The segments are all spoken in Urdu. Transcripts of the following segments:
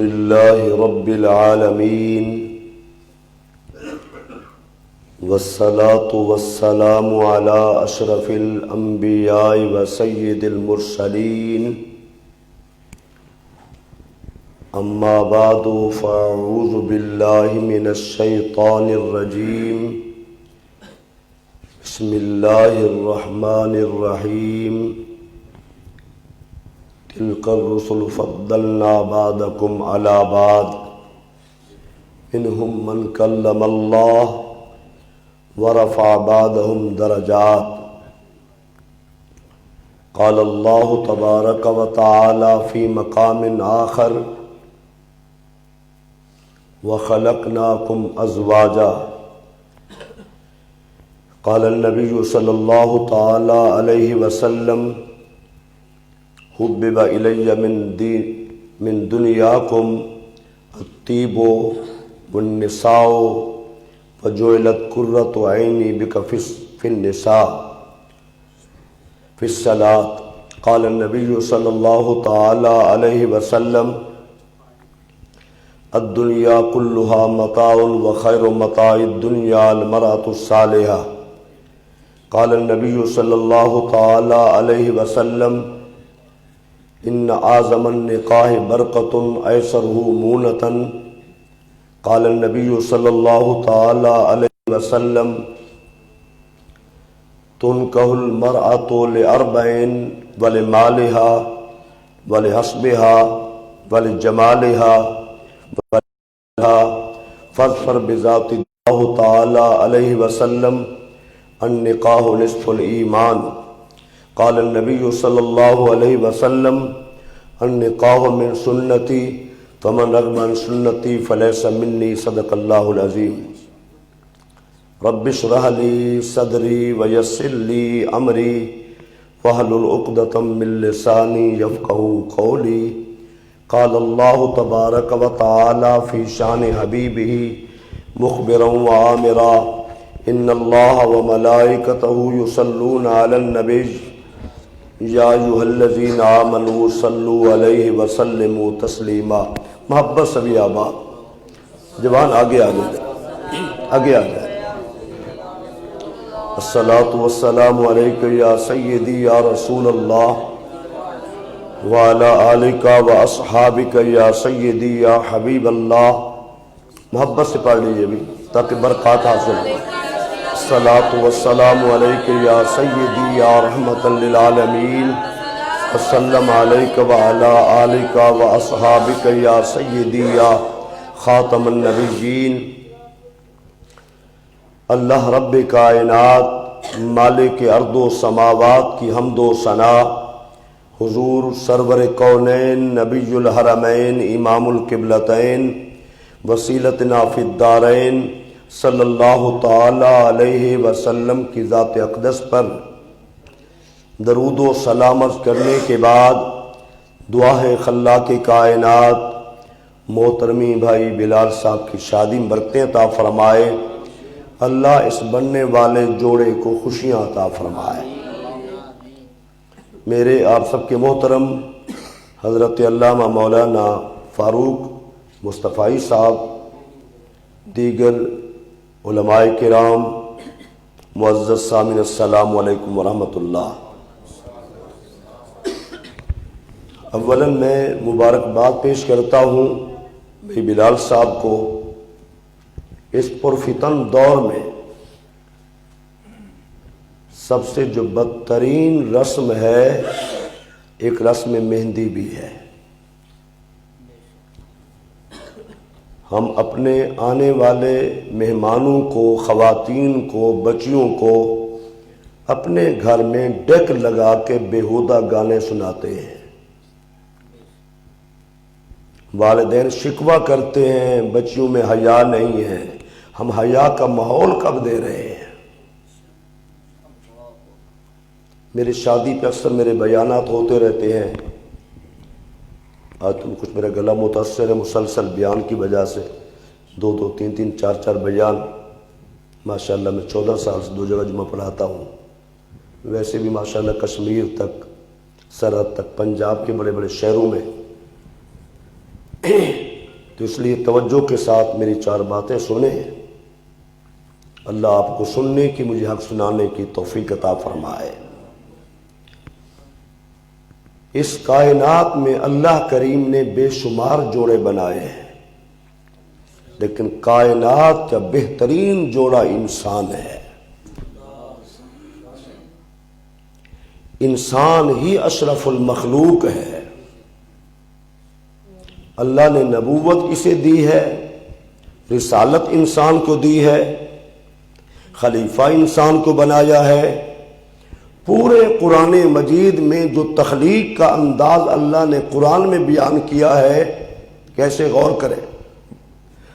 لله رب العالمين والصلاة والسلام على أشرف الأنبياء وسيد المرسلين أما بعد فأعوذ بالله من الشيطان الرجيم بسم الله الرحمن الرحيم تلك الرسل فضلنا بعضكم على بعض منهم من كلم الله ورفع بعضهم درجات قال الله تبارك وتعالى في مقام آخر وخلقناكم أزواجا قال النبي صلى الله تعالى عليه وسلم حبب إلي من دنياكم الطيب والنساء وجعلت قرة عيني بك في النساء في الصلاة قال النبي صلى الله تعالى عليه وسلم الدنيا كلها متاع وخير متاع الدنيا المرأة الصالحة قال النبي صلى الله تعالى عليه وسلم إن أعظم النکاح برکة أيسره مونة قال النبي صلى الله تعالى عليه وسلم تنكح المرأة لأربع ولمالها ولحسبها ولجمالها فاظفر بذات الله تعالى عليه وسلم النکاح نصف الإيمان قال النبي صلى الله عليه وسلم النکاح من سنتي فمن رغب عن سنتي فليس مني صدق الله العظيم رب اشرح لي صدري ويسر لي أمري واحلل عقدة من لساني يفقهوا قولي قال الله تبارك وتعالى في شان حبيبه مخبرا وآمرا إن الله وملائكته يصلون على النبي یا ایھا الذین آمنوا صلوا علیہ وسلموا تسلیما. محبت سبھی آباد جوان آگے آگے الصلاۃ والسلام علیک یا سیدی یا رسول اللہ وعلی آلک واصحابک یا سیدی یا حبیب اللہ. محبت سے پڑھ لیجیے بھی تاکہ برکات حاصل ہو. الصلاة والسلام علیک یا سیدی یا رحمت للعالمین وسلم علیک وعلی آلک واصحابک یا سیدی یا خاتم النبیین. اللہ رب کائنات مالک ارض و سماوات کی حمد و ثنا حضور سرور کونین نبی الحرمین امام القبلتین وسیلتنا فی الدارین صلی اللہ تعالی علیہ وسلم کی ذات اقدس پر درود و سلامت کرنے کے بعد دعا ہے خلاق کائنات محترمی بھائی بلال صاحب کی شادی میں برکتیں عطا فرمائے. اللہ اس بننے والے جوڑے کو خوشیاں عطا فرمائے. میرے آپ سب کے محترم حضرت علامہ مولانا فاروق مصطفی صاحب، دیگر علماء کرام، معزز سامعین السلام علیکم ورحمۃ اللہ. اولا میں مبارکباد پیش کرتا ہوں بھائی بلال صاحب کو. اس پرفتن دور میں سب سے جو بدترین رسم ہے ایک رسم مہندی بھی ہے. ہم اپنے آنے والے مہمانوں کو، خواتین کو، بچیوں کو اپنے گھر میں ڈیک لگا کے بیہودہ گانے سناتے ہیں. والدین شکوہ کرتے ہیں بچیوں میں حیا نہیں ہے. ہم حیا کا ماحول کب دے رہے ہیں؟ میری شادی پہ اکثر میرے بیانات ہوتے رہتے ہیں. آج تم کچھ میرا گلا متاثر ہے مسلسل بیان کی وجہ سے. 2 3 4 بیان. ماشاءاللہ میں 14 سال سے 2 جگہ جمعہ پڑھاتا ہوں. ویسے بھی ماشاءاللہ کشمیر تک، سرحد تک، پنجاب کے بڑے بڑے شہروں میں تو اس لیے توجہ کے ساتھ میری 4 باتیں سنیں. اللہ آپ کو سننے کی، مجھے حق سنانے کی توفیق عطا فرمائے. اس کائنات میں اللہ کریم نے بے شمار جوڑے بنائے ہیں، لیکن کائنات کا بہترین جوڑا انسان ہے. انسان ہی اشرف المخلوق ہے. اللہ نے نبوت اسے دی ہے، رسالت انسان کو دی ہے، خلیفہ انسان کو بنایا ہے. پورے قرآن مجید میں جو تخلیق کا انداز اللہ نے قرآن میں بیان کیا ہے، کیسے غور کریں.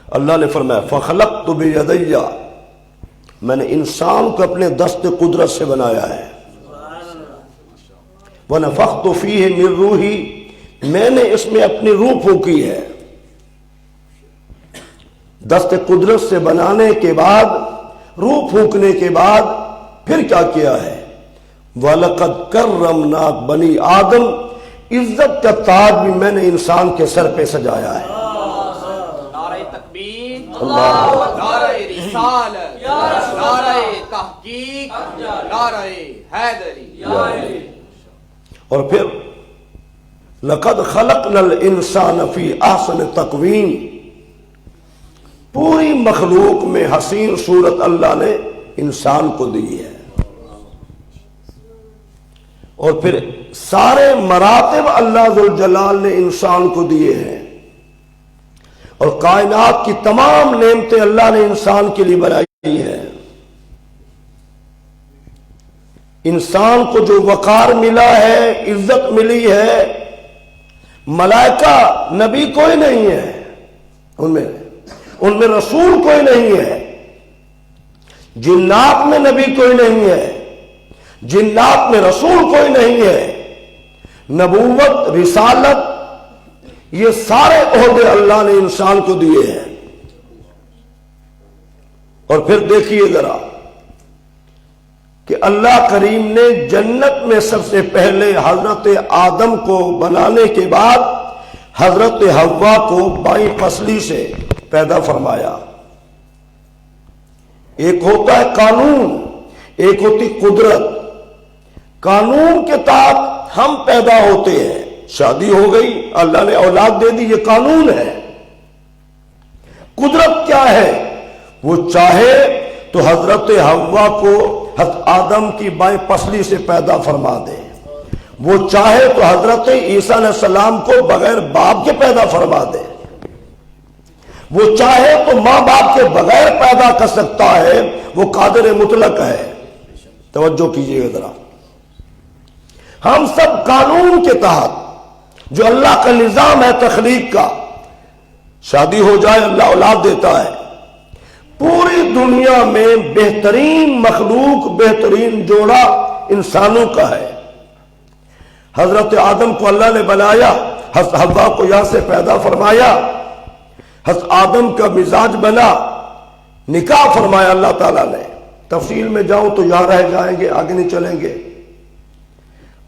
اللہ نے فرمایا فَخَلَقْتُ بِيَدَيَّ، میں نے انسان کو اپنے دست قدرت سے بنایا ہے. وَنَفَخْتُ فِيهِ مِن رُوحِي، میں نے اس میں اپنی روح پھونکی ہے. دست قدرت سے بنانے کے بعد، روح پھونکنے کے بعد پھر کیا کیا ہے؟ وَلَقَدْ كَرَّمْنَا بَنِي آدم، عزت کا تاج بھی میں نے انسان کے سر پہ سجایا ہے. نعرہ تکبیر، نعرہ رسالت، نعرہ تحقیق، نعرہ حیدری. اور پھر لَقَدْ خَلَقْنَا الْإِنسَانَ فِي أَحْسَنِ تَقْوِيمٍ، پوری مخلوق میں حسین صورت اللہ نے انسان کو دی ہے. اور پھر سارے مراتب اللہ ذوالجلال نے انسان کو دیے ہیں، اور کائنات کی تمام نعمتیں اللہ نے انسان کے لیے بنائی ہیں. انسان کو جو وقار ملا ہے، عزت ملی ہے، ملائکہ نبی کوئی نہیں ہے ان میں رسول کوئی نہیں ہے، جنات میں نبی کوئی نہیں ہے، جنات میں رسول کوئی نہیں ہے. نبوت، رسالت، یہ سارے عہدے اللہ نے انسان کو دیے ہیں. اور پھر دیکھیے ذرا کہ اللہ کریم نے جنت میں سب سے پہلے حضرت آدم کو بنانے کے بعد حضرت حوا کو بائیں پسلی سے پیدا فرمایا. ایک ہوتا ہے قانون، ایک ہوتی قدرت. قانون کے تحت ہم پیدا ہوتے ہیں، شادی ہو گئی، اللہ نے اولاد دے دی، یہ قانون ہے. قدرت کیا ہے؟ وہ چاہے تو حضرت حوا کو حضرت آدم کی بائیں پسلی سے پیدا فرما دے، وہ چاہے تو حضرت عیسیٰ علیہ السلام کو بغیر باپ کے پیدا فرما دے، وہ چاہے تو ماں باپ کے بغیر پیدا کر سکتا ہے، وہ قادر مطلق ہے. توجہ کیجیے ذرا. ہم سب قانون کے تحت، جو اللہ کا نظام ہے تخلیق کا، شادی ہو جائے اللہ اولاد دیتا ہے. پوری دنیا میں بہترین مخلوق، بہترین جوڑا انسانوں کا ہے. حضرت آدم کو اللہ نے بنایا، حضرت حوا کو یہاں سے پیدا فرمایا. حضرت آدم کا مزاج بنا، نکاح فرمایا اللہ تعالیٰ نے. تفصیل میں جاؤں تو یہاں رہ جائیں گے، آگے نہیں چلیں گے.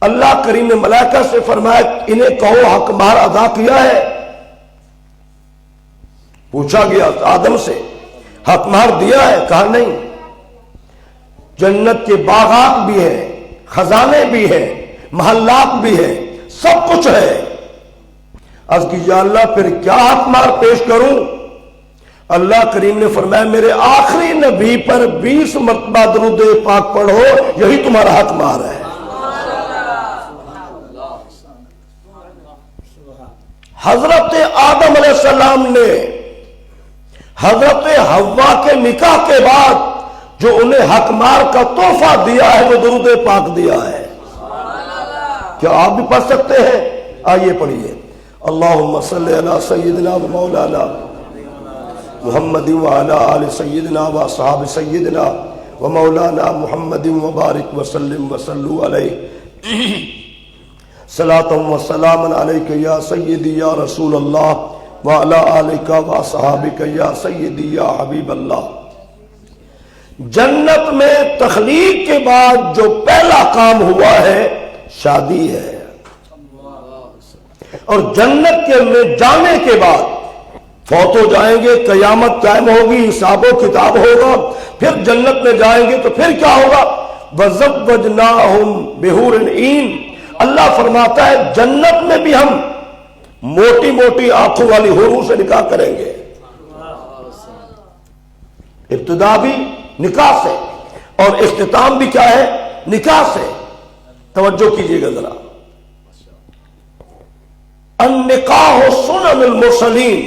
اللہ کریم نے ملائکہ سے فرمایا انہیں کہو حق مہر ادا کیا ہے. پوچھا گیا آدم سے حق مہر دیا ہے؟ کہا نہیں. جنت کے باغات بھی ہیں، خزانے بھی ہیں، محلات بھی ہیں، سب کچھ ہے. عرض کی یا اللہ پھر کیا حق مہر پیش کروں؟ اللہ کریم نے فرمایا میرے آخری نبی پر 20 مرتبہ درود پاک پڑھو، یہی تمہارا حق مہر ہے. حضرت آدم علیہ السلام نے حضرت حوا کے نکاح کے بعد جو انہیں حق مہر کا تحفہ دیا ہے وہ درود پاک دیا ہے. کیا آپ بھی پڑھ سکتے ہیں؟ آئیے پڑھیے. اللہم صلی علی سیدنا و مولانا محمد وعلی آل سیدنا و اصحاب سیدنا و مولانا محمد وبارک وسلم وصلو علیہ صلاۃ و سلام علیک یا سیدی یا رسول اللہ وعلی آلک و اصحابک یا سیدی یا حبیب اللہ. جنت میں تخلیق کے بعد جو پہلا کام ہوا ہے شادی ہے، اور جنت کے میں جانے کے بعد فوت ہو جائیں گے، قیامت قائم ہوگی، حساب و کتاب ہوگا، پھر جنت میں جائیں گے تو پھر کیا ہوگا؟ وَزَوَّجْنَاهُمْ بِحُورٍ عِینٍ، اللہ فرماتا ہے جنت میں بھی ہم موٹی موٹی آنکھوں والی حوروں سے نکاح کریں گے۔ ابتدا بھی نکاح سے اور اختتام بھی کیا ہے؟ نکاح سے۔ توجہ کیجئے گا ذرا، النکاح سنن المرسلین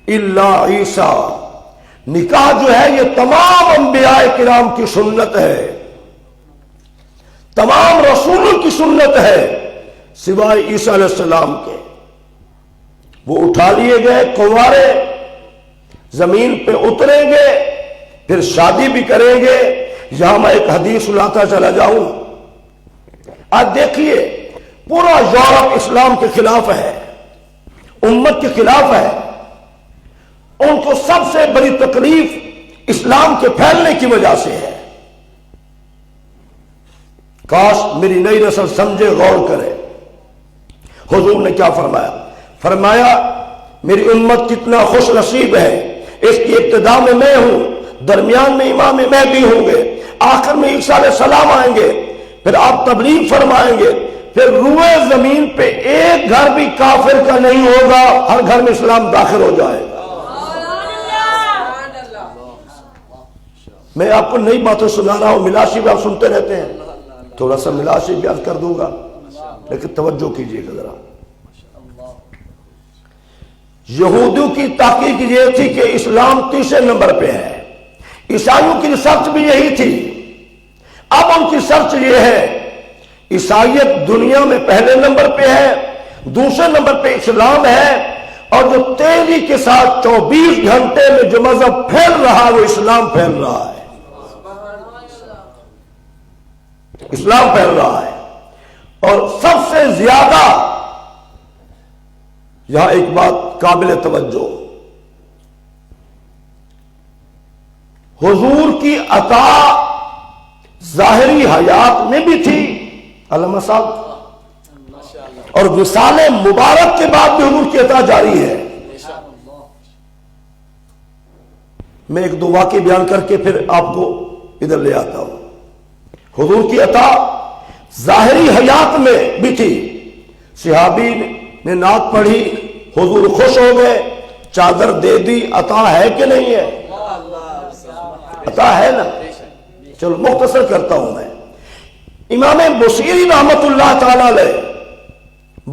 الا عیسیٰ، نکاح جو ہے یہ تمام انبیاء کرام کی سنت ہے، تمام رسولوں کی سنت ہے سوائے عیسیٰ علیہ السلام کے۔ وہ اٹھا لیے گئے کنوارے، زمین پہ اتریں گے، پھر شادی بھی کریں گے۔ یہاں میں ایک حدیث سناتا چلا جاؤں۔ آج دیکھیے پورا یورپ اسلام کے خلاف ہے، امت کے خلاف ہے، ان کو سب سے بڑی تکلیف اسلام کے پھیلنے کی وجہ سے ہے۔ کاش میری نئی نسل سمجھے، غور کرے۔ حضور نے کیا فرمایا؟ فرمایا میری امت کتنا خوش نصیب ہے، اس کی ابتدا میں ہوں، درمیان میں امام میں بھی ہوں گے، آخر میں عیسیٰ علیہ السلام آئیں گے، پھر آپ تبلیغ فرمائیں گے، پھر روئے زمین پہ ایک گھر بھی کافر کا نہیں ہوگا، ہر گھر میں اسلام داخل ہو جائے گا۔ میں آپ کو نئی باتیں سنا رہا ہوں، ملاشی بھی آپ سنتے رہتے ہیں، تھوڑا سا ملاشی بھی عرض کر دوں گا، لیکن توجہ کیجئے گا ذرا۔ یہودیوں کی تحقیق یہ تھی کہ اسلام تیسرے نمبر پہ ہے، عیسائیوں کی ریسرچ بھی یہی تھی۔ اب ان کی سرچ یہ ہے عیسائیت دنیا میں پہلے نمبر پہ ہے، دوسرے نمبر پہ اسلام ہے، اور جو تیزی کے ساتھ 24 گھنٹے میں جو مذہب پھیل رہا ہے وہ اسلام پھیل رہا ہے، اسلام پھیل رہا ہے۔ اور سب سے زیادہ یہاں ایک بات قابل توجہ، حضور کی عطا ظاہری حیات میں بھی تھی علامہ صاحب، اور وصال مبارک کے بعد بھی حضور کی عطا جاری ہے۔ میں ایک دو واقعے بیان کر کے پھر آپ کو ادھر لے آتا ہوں۔ حضور کی عطا ظاہری حیات میں بھی تھی، صحابی نے نعت پڑھی، حضور خوش ہو گئے، چادر دے دی۔ عطا ہے کہ نہیں ہے؟ عطا ہے نا۔ چلو مختصر کرتا ہوں میں۔ امام بصیری رحمت اللہ تعالی علیہ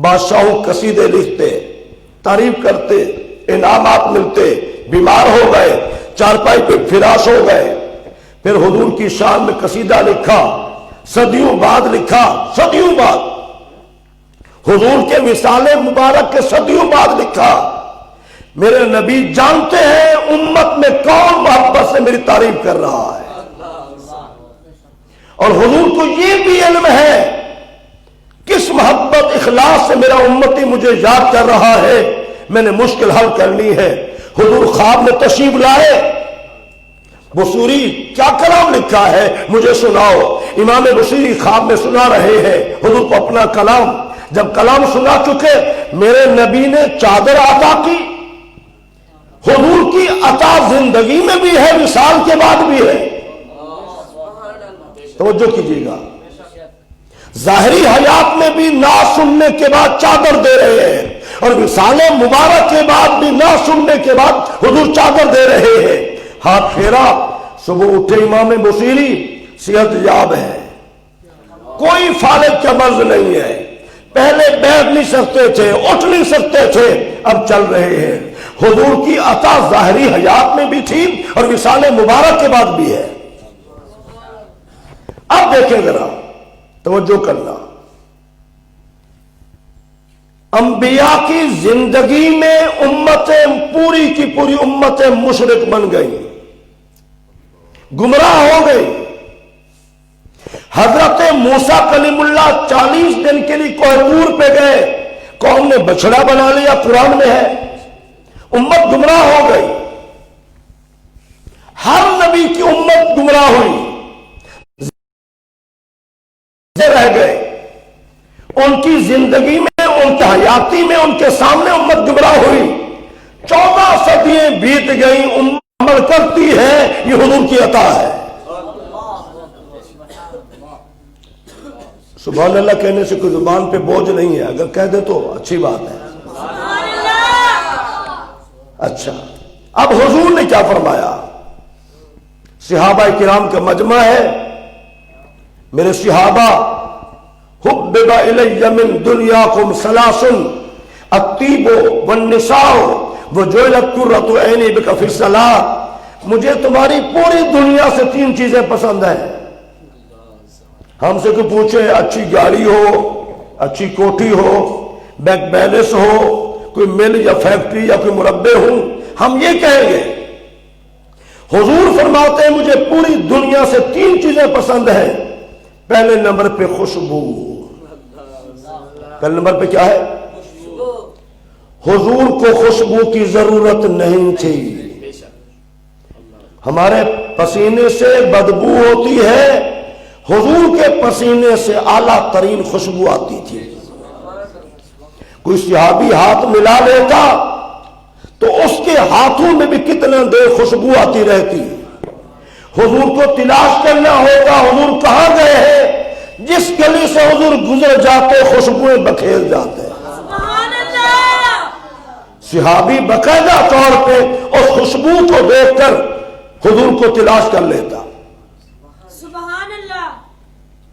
بادشاہوں قصیدے لکھتے، تعریف کرتے، انعامات ملتے، بیمار ہو گئے، چارپائی پہ فراش ہو گئے، پھر حضور کی شان میں قصیدہ لکھا، صدیوں بعد لکھا، صدیوں بعد حضور کے وصال مبارک کے صدیوں بعد لکھا۔ میرے نبی جانتے ہیں امت میں کون محبت سے میری تعریف کر رہا ہے، اور حضور کو یہ بھی علم ہے کس محبت اخلاص سے میرا امتی مجھے یاد کر رہا ہے، میں نے مشکل حل کرنی ہے۔ حضور خواب میں تشریف لائے، بصیری کیا کلام لکھا ہے مجھے سناؤ۔ امام بصیری خواب میں سنا رہے ہیں حضور کو اپنا کلام۔ جب کلام سنا چکے، میرے نبی نے چادر عطا کی۔ حضور کی عطا زندگی میں بھی ہے، وصال کے بعد بھی ہے۔ توجہ کیجیے گا، ظاہری حیات میں بھی نعت سننے کے بعد چادر دے رہے ہیں، اور وصال مبارک کے بعد بھی نعت سننے کے بعد حضور چادر دے رہے ہیں۔ ہاتھ پھیرا، صبح اٹھے امام بصیری، صحت یاب ہے، کوئی فالج کا مرض نہیں ہے، پہلے بیٹھ نہیں سکتے تھے، اٹھ نہیں سکتے تھے، اب چل رہے ہیں۔ حضور کی عطا ظاہری حیات میں بھی تھی اور وصال مبارک کے بعد بھی ہے۔ اب دیکھیں ذرا، توجہ کرنا، انبیاء کی زندگی میں امتیں پوری کی پوری امتیں مشرک بن گئی، گمراہ ہو گئی۔ حضرت موسیٰ کلیم اللہ 40 دن کے لیے کوہ طور پہ گئے، قوم نے بچڑا بنا لیا، قرآن میں ہے، امت گمراہ ہو گئی۔ ہر نبی کی امت گمراہ ہوئی، رہ گئے، ان کی زندگی میں، ان کی حیاتی میں، ان کے سامنے امت گمراہ ہوئی۔ 14 صدیاں بیت گئی، عمل کرتی ہے، یہ حضور کی عطا ہے۔ سبحان اللہ کہنے سے کوئی زبان پہ بوجھ نہیں ہے، اگر کہہ دے تو اچھی بات ہے۔ اچھا، اب حضور نے کیا فرمایا؟ صحابہ کرام کا مجمع ہے، میرے صحابہ، حبب الی من دنیاکم ثلاث الطیب والنساء وجعلت قرۃ عینی بک فی الصلاۃ، مجھے تمہاری پوری دنیا سے 3 چیزیں پسند ہیں۔ ہم سے کوئی پوچھے اچھی گاڑی ہو، اچھی کوٹھی ہو، بینک بیلنس ہو، کوئی مل یا فیکٹری یا کوئی مربع ہو، ہم یہ کہیں گے۔ حضور فرماتے ہیں مجھے پوری دنیا سے 3 چیزیں پسند ہیں۔ پہلے نمبر پہ خوشبو، پہلے نمبر پہ کیا ہے؟ حضور کو خوشبو کی ضرورت نہیں تھی، ہمارے پسینے سے بدبو ہوتی ہے، حضور کے پسینے سے اعلیٰ ترین خوشبو آتی تھی۔ کوئی صحابی ہاتھ ملا لیتا تو اس کے ہاتھوں میں بھی کتنا دیر خوشبو آتی رہتی۔ حضور کو تلاش کرنا ہوگا حضور کہاں گئے ہیں، جس گلی سے حضور گزر جاتے خوشبوئیں بکھیر جاتے۔ صحابی باقاعدہ طور پہ اس خوشبو کو دیکھ کر حضور کو تلاش کر لیتا۔ سبحان اللہ۔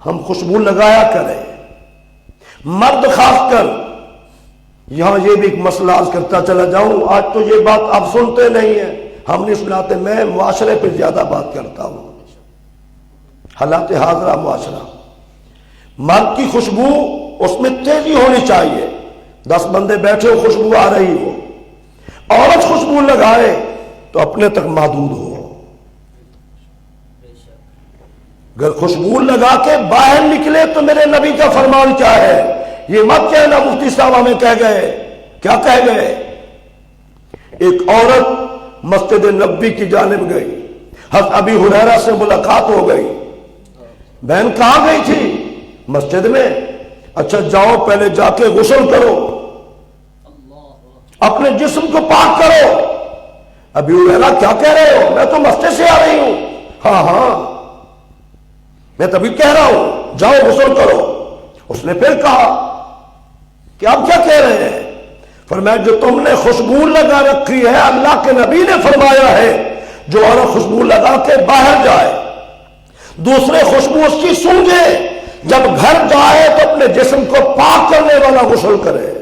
ہم خوشبو لگایا کریں، مرد خاص کر۔ یہاں یہ بھی ایک مسئلہ عرض کرتا چلا جاؤں، آج تو یہ بات آپ سنتے نہیں ہیں، ہم نہیں سناتے، میں معاشرے پہ زیادہ بات کرتا ہوں، حالات حاضرہ معاشرہ۔ مرد کی خوشبو اس میں تیزی ہونی چاہیے، 10 بندے بیٹھے ہو خوشبو آ رہی ہو، عورت خوشبو لگائے تو اپنے تک محدود ہو۔ اگر خوشبو لگا کے باہر نکلے تو میرے نبی کا فرمان کیا ہے؟ یہ مت کہنا مفتی صاحب ہمیں کہہ گئے، کیا کہہ گئے؟ ایک عورت مسجد نبوی کی جانب گئی، حضرت ابی ہریرہ سے ملاقات ہو گئی۔ بہن کہاں گئی تھی؟ مسجد میں۔ اچھا جاؤ پہلے جا کے غسل کرو، اپنے جسم کو پاک کرو۔ ابی ہریرہ کیا کہہ رہے ہو؟ میں تو مسجد سے آ رہی ہوں۔ ہاں ہاں میں تبھی کہہ رہا ہوں جاؤ غسل کرو۔ اس نے پھر کہا کہ آپ کیا کہہ رہے ہیں؟ فرمایا جو تم نے خوشبو لگا رکھی ہے، اللہ کے نبی نے فرمایا ہے جو عورت خوشبو لگا کے باہر جائے، دوسرے خوشبو اس کی سونگے، جب گھر جائے تو اپنے جسم کو پاک کرنے والا غسل کرے۔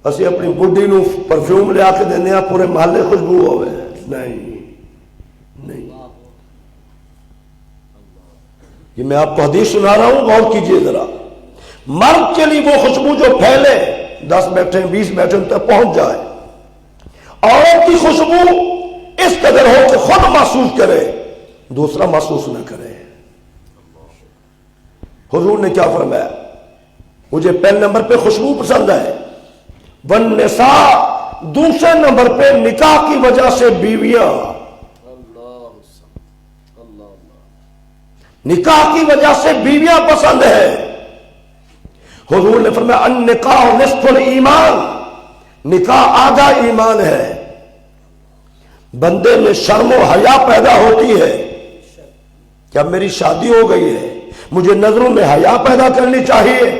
اسی اپنی بڈی نو پرفیوم لیا کے دینے پورے محلے خوشبو ہوئے، نہیں نہیں۔ یہ میں آپ کو حدیث سنا رہا ہوں، غور کیجئے ذرا۔ مرد کے لیے وہ خوشبو جو پھیلے، 10 بیٹھے 20 بیٹھے ان تک پہنچ جائے۔ عورت کی خوشبو اس قدر ہو کہ خود محسوس کرے، دوسرا محسوس نہ کرے۔ حضور نے کیا فرمایا؟ مجھے پہلے نمبر پہ خوشبو پسند ہے، والنساء دوسرے نمبر پہ نکاح کی وجہ سے بیویاں، نکاح کی وجہ سے بیویاں پسند ہے۔ حضور نے فرمایا النکاح نصف الایمان، نکاح آدھا ایمان ہے۔ بندے میں شرم و حیا پیدا ہوتی ہے کہ اب میری شادی ہو گئی ہے، مجھے نظروں میں حیا پیدا کرنی چاہیے۔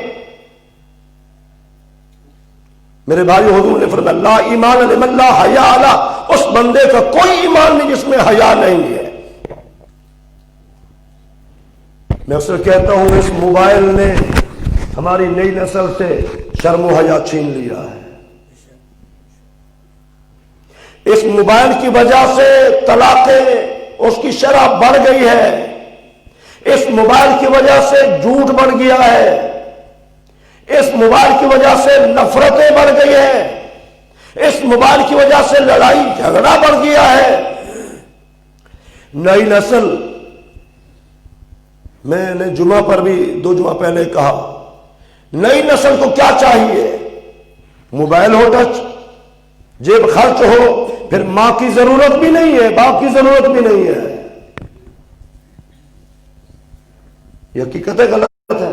میرے بھائی حضور نے فرمایا لا ایمان لمن لا حیا علی، اس بندے کا کوئی ایمان نہیں جس میں حیا نہیں ہے۔ میں اکثر کہتا ہوں اس موبائل نے ہماری نئی نسل سے شرم و حیا چھین لیا ہے۔ اس موبائل کی وجہ سے طلاقیں اس کی شرح بڑھ گئی ہے، اس موبائل کی وجہ سے جھوٹ بڑھ گیا ہے، اس موبائل کی وجہ سے نفرتیں بڑھ گئی ہیں، اس موبائل کی وجہ سے لڑائی جھگڑا بڑھ گیا ہے۔ نئی نسل، میں نے جمعہ پر بھی 2 جمعہ پہلے کہا، نئی نسل کو کیا چاہیے؟ موبائل ہو ٹچ، جیب خرچ ہو، پھر ماں کی ضرورت بھی نہیں ہے، باپ کی ضرورت بھی نہیں ہے۔ یہ حقیقت ہے، غلط ہے؟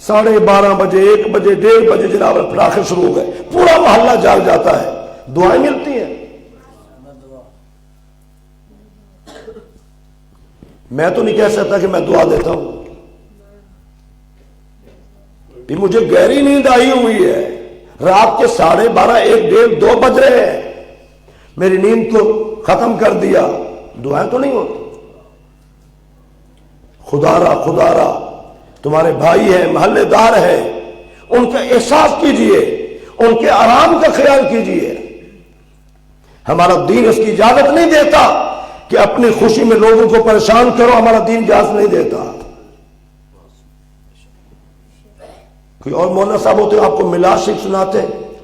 12:30 بجے 1 بجے 1:30 بجے جناب پٹاخے شروع ہو گئے، پورا محلہ جاگ جاتا ہے، دعائیں ملتی ہیں۔ میں تو نہیں کہہ سکتا کہ میں دعا دیتا ہوں، یہ مجھے گہری نیند آئی ہوئی ہے، رات کے 12:30 1 1:30 2 بج رہے ہیں، میری نیند کو ختم کر دیا، دعائیں تو نہیں ہوتی۔ خدا را تمہارے بھائی ہیں، محلے دار ہیں، ان کا احساس کیجئے، ان کے آرام کا خیال کیجئے۔ ہمارا دین اس کی اجازت نہیں دیتا کہ اپنی خوشی میں لوگوں کو پریشان کرو، ہمارا دین اجازت نہیں دیتا۔ کوئی اور مولانا صاحب ہوتے آپ کو میلاد شریف سناتے،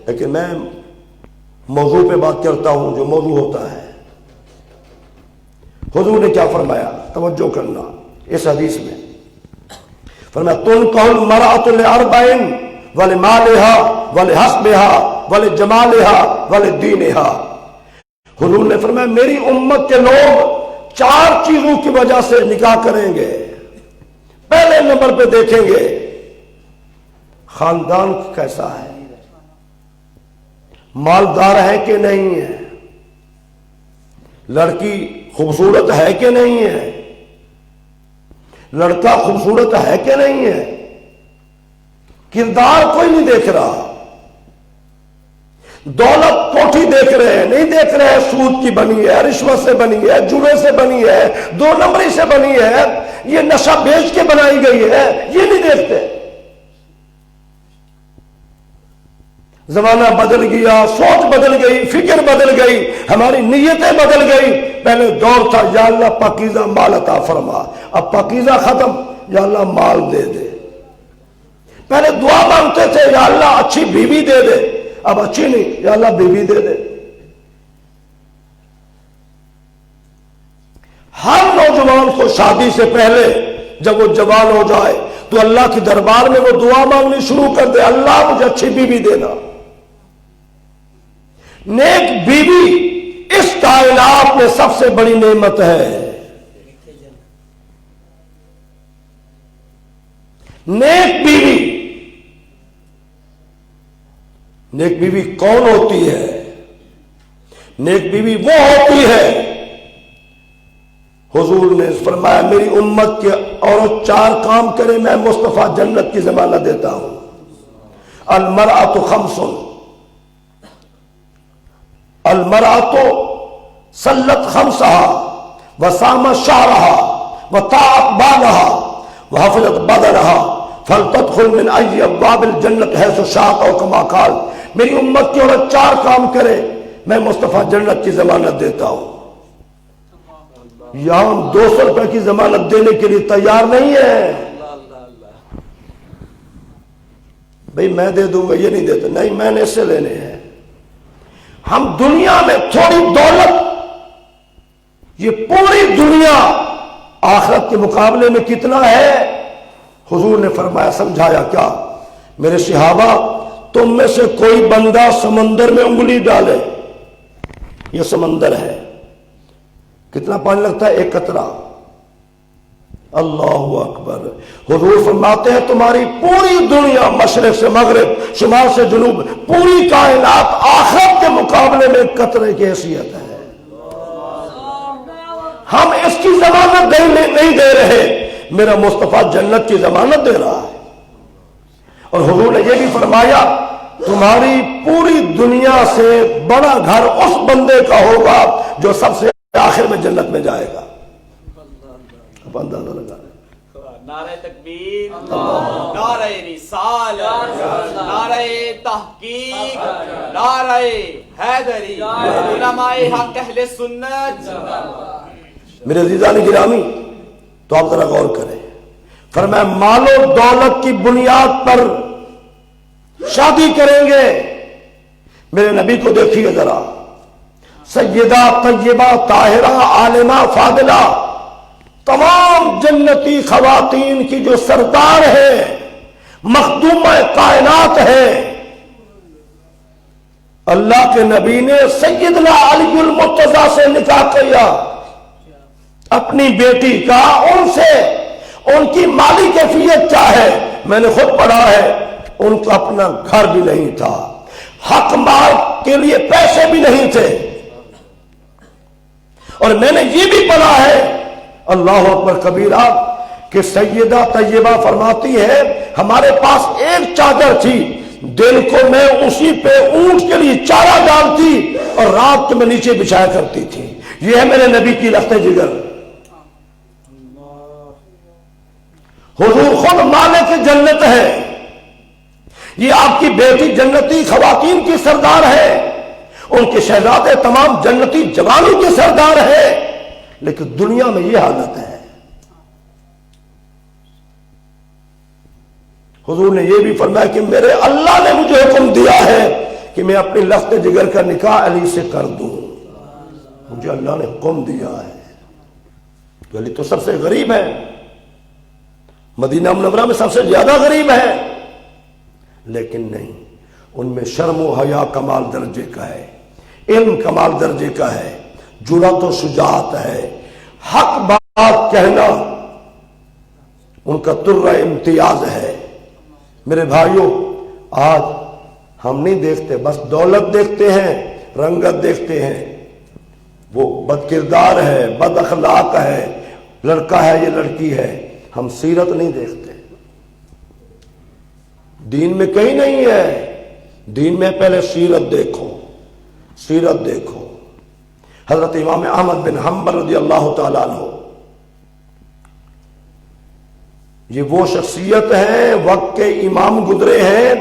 لیکن میں موضوع پہ بات کرتا ہوں جو موضوع ہوتا ہے۔ حضور نے کیا فرمایا، توجہ کرنا اس حدیث میں، فرمایا تنکح المرأة لأربع ولمالها ولحسبها ولجمالها ولدینها۔ حضور نے فرمایا میری امت کے لوگ 4 چیزوں کی وجہ سے نکاح کریں گے۔ پہلے نمبر پہ دیکھیں گے خاندان کیسا ہے، مالدار ہے کہ نہیں ہے، لڑکی خوبصورت ہے کہ نہیں ہے، لڑکا خوبصورت ہے کہ نہیں ہے، کردار کوئی نہیں دیکھ رہا، دولت کوٹھی دیکھ رہے ہیں، نہیں دیکھ رہے سود کی بنی ہے، رشوت سے بنی ہے، جوے سے بنی ہے، 2 نمبری سے بنی ہے، یہ نشہ بیچ کے بنائی گئی ہے، یہ نہیں دیکھتے۔ زمانہ بدل گیا، سوچ بدل گئی، فکر بدل گئی، ہماری نیتیں بدل گئی۔ پہلے دور تھا یا اللہ پاکیزہ مال عطا فرما، اب پاکیزہ ختم، یا اللہ مال دے دے۔ پہلے دعا مانگتے تھے یا اللہ اچھی بیوی دے دے، اب اچھی نہیں، یا اللہ بیوی دے دے۔ ہر نوجوان کو شادی سے پہلے جب وہ جوان ہو جائے تو اللہ کے دربار میں وہ دعا مانگنی شروع کر دے، اللہ مجھے اچھی بیوی دینا۔ نیک بیوی اس کائنات میں سب سے بڑی نعمت ہے۔ نیک بیوی، نیک بیوی کون ہوتی ہے؟ نیک بیوی وہ ہوتی ہے، حضور نے فرمایا میری امت کے عورت 4 کام کرے میں مصطفیٰ جنت کی ضمانت دیتا ہوں۔ المرأة 5، المرأة صلت 5 وصامت شهرها وطاعت بالها وحفظت بدنها فلتدخل من أي أبواب الجنة حيث شاءت أو كما قال۔ میری امت کی عورت 4 کام کرے میں مصطفیٰ جنت کی ضمانت دیتا ہوں۔ یہاں ہم 200 روپے کی ضمانت دینے کے لیے تیار نہیں ہے، بھئی میں دے دوں گا، یہ نہیں دیتا، نہیں میں نے اس سے لینے ہیں۔ ہم دنیا میں تھوڑی دولت، یہ پوری دنیا آخرت کے مقابلے میں کتنا ہے؟ حضور نے فرمایا، سمجھایا کیا؟ میرے صحابہ تم میں سے کوئی بندہ سمندر میں انگلی ڈالے، یہ سمندر ہے، کتنا پانی لگتا ہے؟ 1 قطرہ۔ اللہ اکبر۔ حضور فرماتے ہیں تمہاری پوری دنیا، مشرق سے مغرب، شمال سے جنوب، پوری کائنات آخرت کے مقابلے میں 1 قطرے کی حیثیت ہے۔ ہم اس کی ضمانت نہیں دے رہے، میرا مصطفیٰ جنت کی ضمانت دے رہا ہے۔ اور حضور نے یہ بھی فرمایا تمہاری پوری دنیا سے بڑا گھر اس بندے کا ہوگا جو سب سے آخر میں جنت میں جائے گا۔ اب اندازہ لگا نعرہ تکبیر، نعرہ رسالت، نعرہ تحقیق، نعرہ حیدری، علماء حق اہل سنت۔ میرے عزیزان گرامی، تو آپ ذرا غور کریں، فرمایا مال و دولت کی بنیاد پر شادی کریں گے۔ میرے نبی کو دیکھیے ذرا، سیدہ طیبہ طاہرہ عالمہ فاضلہ، تمام جنتی خواتین کی جو سردار ہے، مخدومہ کائنات ہے، اللہ کے نبی نے سیدنا علی المرتضیٰ سے نکاح کیا اپنی بیٹی کا۔ ان سے ان کی مالی کیفیت کیا ہے؟ میں نے خود پڑھا ہے، ان کا اپنا گھر بھی نہیں تھا، حق مال کے لیے پیسے بھی نہیں تھے، اور میں نے یہ بھی پڑھا ہے اللہ اکبر کبیرہ کہ سیدہ طیبہ فرماتی ہے ہمارے پاس ایک چادر تھی، دن کو میں اسی پہ اونٹ کے لیے چارہ ڈالتی اور رات کو میں نیچے بچھایا کرتی تھی۔ یہ ہے میرے نبی کی لخت جگر۔ حضور خود مالک جنت ہے، یہ آپ کی بیٹی جنتی خواتین کی سردار ہے، ان کے شہزادے تمام جنتی جوانوں کے سردار ہے، لیکن دنیا میں یہ حالت ہے۔ حضور نے یہ بھی فرمایا کہ میرے اللہ نے مجھے حکم دیا ہے کہ میں اپنی لخت جگر کا نکاح علی سے کر دوں، مجھے اللہ نے حکم دیا ہے۔ تو علی تو سب سے غریب ہے، مدینہ منورہ میں سب سے زیادہ غریب ہے، لیکن نہیں، ان میں شرم و حیا کمال درجے کا ہے، علم کمال درجے کا ہے، جرأت و شجاعت ہے، حق بات کہنا ان کا ترہ امتیاز ہے۔ میرے بھائیوں، آج ہم نہیں دیکھتے، بس دولت دیکھتے ہیں، رنگت دیکھتے ہیں، وہ بد کردار ہے، بد اخلاق ہے، لڑکا ہے یہ لڑکی ہے، ہم سیرت نہیں دیکھتے۔ دین میں کہیں نہیں ہے، دین میں پہلے سیرت دیکھو، سیرت دیکھو۔ حضرت امام احمد بن حنبل رضی اللہ تعالیٰ عنہ، یہ وہ شخصیت ہے، وقت کے امام گزرے ہیں،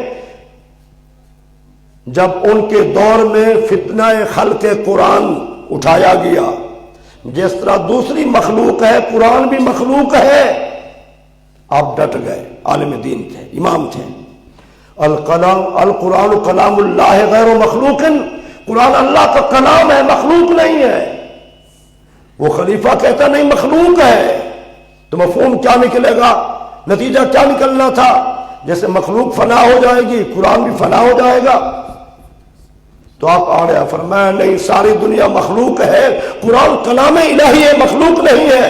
جب ان کے دور میں فتنہ خلق قرآن اٹھایا گیا۔ جس طرح دوسری مخلوق ہے، قرآن بھی مخلوق ہے، آپ ڈٹ گئے، عالم دین تھے، امام تھے۔ القرآن کلام اللہ غیر مخلوق، قرآن اللہ کا کلام ہے، مخلوق نہیں ہے۔ وہ خلیفہ کہتا نہیں مخلوق ہے، تو مفہوم کیا نکلے گا، نتیجہ کیا نکلنا تھا؟ جیسے مخلوق فنا ہو جائے گی، قرآن بھی فنا ہو جائے گا۔ تو آپ آڑے فرمایا نہیں، ساری دنیا مخلوق ہے، قرآن کلام الہی ہے، مخلوق نہیں ہے۔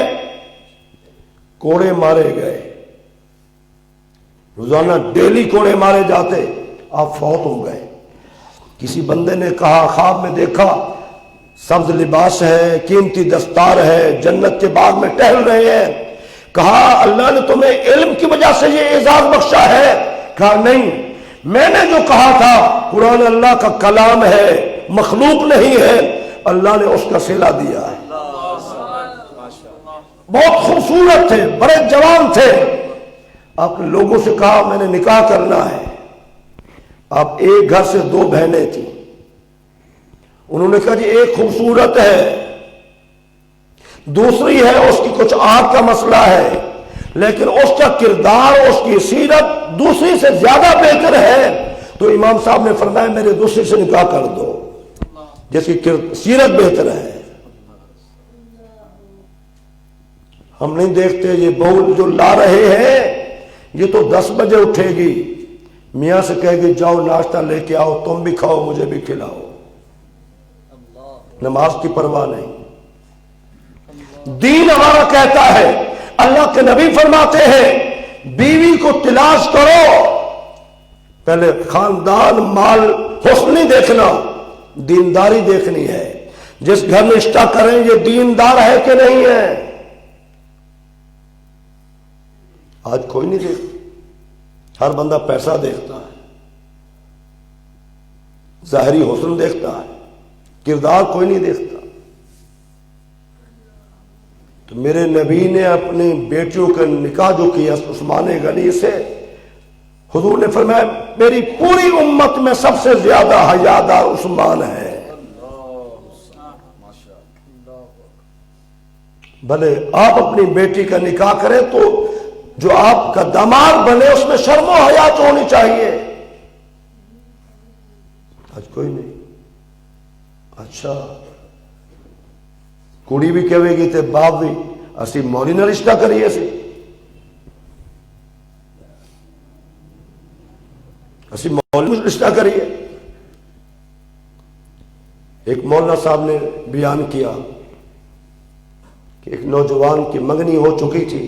کوڑے مارے گئے، روزانہ ڈیلی کوڑے مارے جاتے، آپ فوت ہو گئے۔ کسی بندے نے کہا خواب میں دیکھا سبز لباس ہے، قیمتی دستار ہے، جنت کے باغ میں ٹہل رہے ہیں۔ کہا اللہ نے تمہیں علم کی وجہ سے یہ اعزاز بخشا ہے؟ کہا نہیں، میں نے جو کہا تھا قرآن اللہ کا کلام ہے، مخلوق نہیں ہے، اللہ نے اس کا صلہ دیا ہے۔ بہت خوبصورت تھے، بڑے جوان تھے، آپ نے لوگوں سے کہا میں نے نکاح کرنا ہے۔ آپ ایک گھر سے دو بہنیں تھیں، انہوں نے کہا جی ایک خوبصورت ہے، دوسری ہے اس کی کچھ آنکھ کا مسئلہ ہے، لیکن اس کا کردار، اس کی سیرت دوسری سے زیادہ بہتر ہے۔ تو امام صاحب نے فرمایا میرے دوسری سے نکاح کر دو جس کی سیرت بہتر ہے۔ ہم نہیں دیکھتے یہ بہو جو لا رہے ہیں، یہ تو 10 بجے اٹھے گی، میاں سے کہے گی جاؤ ناشتہ لے کے آؤ، تم بھی کھاؤ مجھے بھی کھلاؤ، نماز کی پرواہ نہیں۔ دین ہمارا کہتا ہے، اللہ کے نبی فرماتے ہیں بیوی کو تلاش کرو، پہلے خاندان مال حسن نہیں دیکھنا، دینداری دیکھنی ہے۔ جس گھر میں رشتہ کریں یہ دیندار ہے کہ نہیں ہے؟ آج کوئی نہیں دیکھتا، ہر بندہ پیسہ دیکھتا ہے، ظاہری حسن دیکھتا ہے، کردار کوئی نہیں دیکھتا۔ تو میرے نبی نے اپنی بیٹیوں کا نکاح جو کیا عثمان غنی سے، حضور نے فرمایا میری پوری امت میں سب سے زیادہ حیادار عثمان ہے۔ بھلے آپ اپنی بیٹی کا نکاح کریں تو جو آپ کا داماد بنے اس میں شرم و حیا تو ہونی چاہیے۔ آج کوئی نہیں۔ اچھا کڑی بھی کہے گی تے باپ بھی اسی مولی نہ رشتہ کریے اسی مولی رشتہ کریے۔ ایک مولانا صاحب نے بیان کیا کہ ایک نوجوان کی منگنی ہو چکی تھی،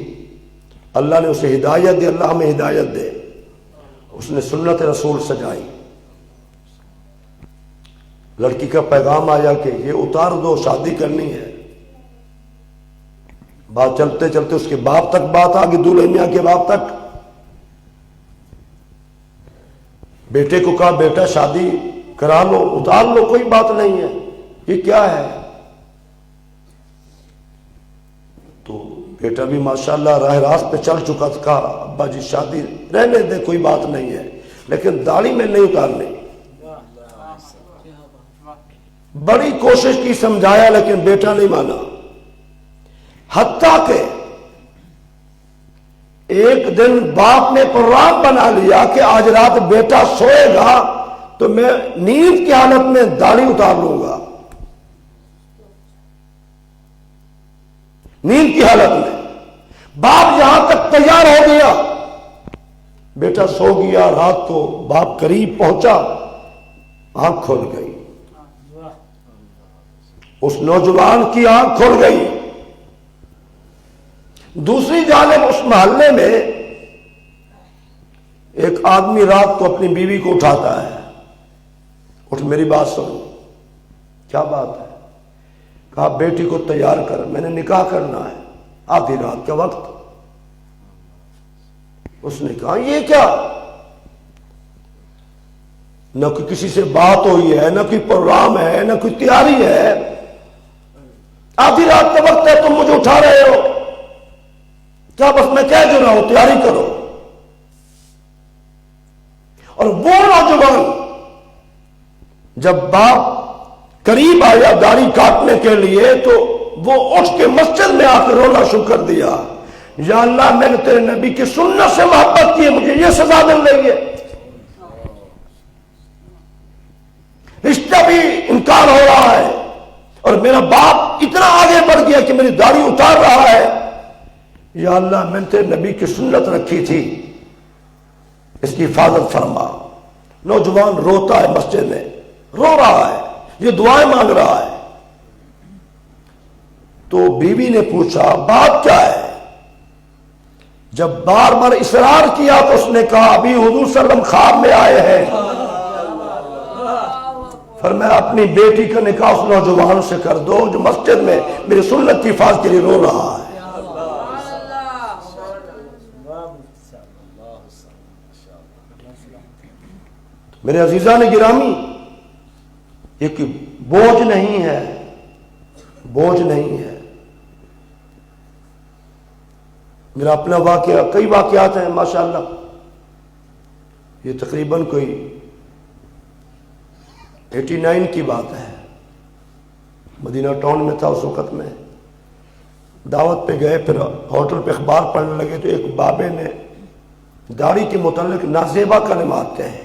اللہ نے اسے ہدایت دی، اللہ ہمیں ہدایت دے. اس نے سنت رسول سجائی. لڑکی کا پیغام آیا کہ یہ اتار دو، شادی کرنی ہے. بات چلتے چلتے اس کے باپ تک بات آ گئی، دولہے میاں کے باپ تک. بیٹے کو کہا بیٹا شادی کرا لو، اتار لو، کوئی بات نہیں ہے، یہ کیا ہے؟ تو بیٹا بھی ماشاءاللہ راہ راست پہ چل چکا تھا. کہا ابا جی شادی رہنے دے، کوئی بات نہیں ہے، لیکن داڑھی میں نہیں اتارنی. بڑی کوشش کی، سمجھایا، لیکن بیٹا نہیں مانا. حتیٰ کہ ایک دن باپ نے پروگرام بنا لیا کہ آج رات بیٹا سوئے گا تو میں نیند کی حالت میں داڑھی اتار لوں گا. نیند کی حالت میں باپ یہاں تک تیار ہو گیا. بیٹا سو گیا. رات کو باپ قریب پہنچا، آنکھ کھل گئی. اس نوجوان کی آنکھ کھل گئی. دوسری جانب اس محلے میں ایک آدمی رات کو اپنی بیوی کو اٹھاتا ہے. اٹھ میری بات سن. کیا بات ہے؟ کہا بیٹی کو تیار کر، میں نے نکاح کرنا ہے آدھی رات کا وقت. اس نے کہا یہ کیا؟ نہ کوئی کسی سے بات ہوئی ہے، نہ کوئی پروگرام ہے، نہ کوئی تیاری ہے. آدھی رات کا وقت ہے، تم مجھے اٹھا رہے ہو. کیا بس میں کہہ جو رہا ہوں تیاری کرو. اور وہ نوجوان جب باپ قریب آیا داڑھی کاٹنے کے لیے تو وہ اٹھ کے مسجد میں آ کے رونا شروع کر دیا. یا اللہ میں نے تیرے نبی کی سنت سے محبت کی، مجھے یہ سزا مل رہی ہے. رشتہ بھی انکار ہو رہا ہے اور میرا باپ اتنا آگے بڑھ گیا کہ میری داڑھی اتار رہا ہے. یا اللہ میں نے تیرے نبی کی سنت رکھی تھی، اس کی حفاظت فرما. نوجوان روتا ہے، مسجد میں رو رہا ہے، یہ دعائیں مانگ رہا ہے. تو بیوی نے پوچھا بات کیا ہے؟ جب بار بار اصرار کیا تو اس نے کہا ابھی حضور صلی اللہ علیہ وسلم خواب میں آئے ہیں، فرمایا اپنی بیٹی کا نکاح اس نوجوان سے کر دو جو مسجد میں میری سنت کی حفاظت کے لیے رو رہا ہے. میرے عزیزان گرامی، یہ کوئی بوجھ نہیں ہے، بوجھ نہیں ہے. میرا اپنا واقعہ، کئی واقعات ہیں ماشاءاللہ. یہ تقریباً کوئی 89 کی بات ہے. مدینہ ٹاؤن میں تھا اس وقت میں. دعوت پہ گئے، پھر ہوٹل پہ اخبار پڑھنے لگے تو ایک بابے نے داڑھی کے متعلق نازیبا کلمات کہے.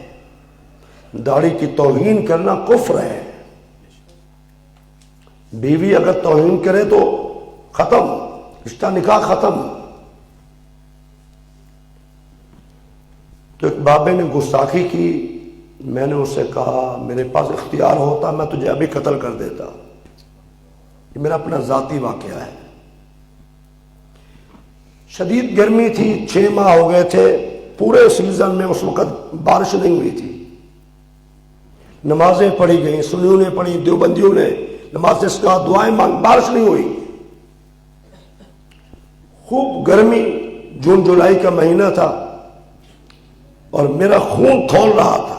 داڑھی کی توہین کرنا کفر ہے. بیوی اگر توہین کرے تو ختم، رشتہ نکاح ختم. تو ایک بابے نے گستاخی کی. میں نے اسے کہا میرے پاس اختیار ہوتا میں تجھے ابھی قتل کر دیتا. یہ میرا اپنا ذاتی واقعہ ہے. شدید گرمی تھی، 6 ماہ ہو گئے تھے. پورے سیزن میں اس وقت بارش نہیں ہوئی تھی. نمازیں پڑھی گئیں، سنیوں نے پڑھی، دیوبندیوں نے نماز اس کا دعائیں مانگ، بارش نہیں ہوئی. خوب گرمی، جون جولائی کا مہینہ تھا اور میرا خون کھول رہا تھا.